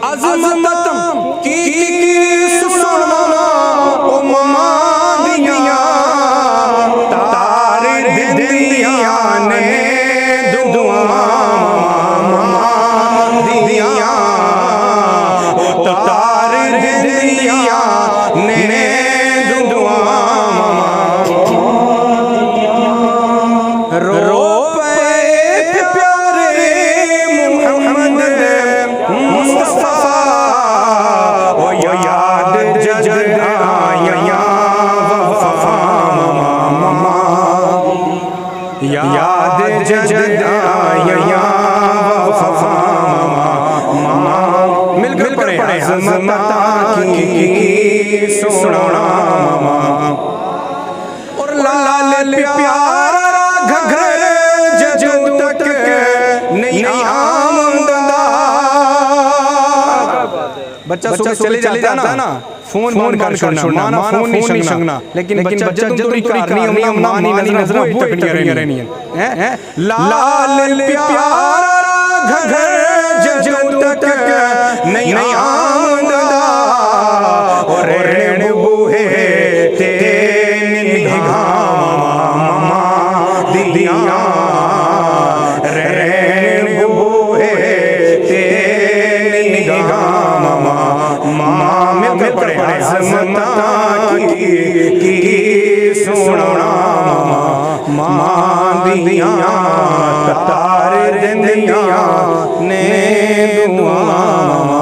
अज़मत की सुना ओ मां दिया तार दिया ने दुआ मां दिया तार दिया ने दुआ रो पे प्यारे मोहम्मद मुस्तफा ओ याद जग आया वफा मामा याद जग आया वफा मामा मिलकर पढ़े अज़मत की सोना मामा और लाल प्यारा घर जजू तक नहीं आमदा। बच्चा सुबह चले जाता है ना फोन कर छोड़ना माना फोन नहीं संगना लेकिन बच्चा जब तुम करनी हम मां नहीं नजर वो तक नहीं रहनी है लाल प्यारा घर जजू तक नहीं आमदा और रेण बूहे तेरे निगाह दिया रेण बूहे तेरे निगाह मामा में पड़े अज़मत की सोना मां दिया तार दिया ने दुआ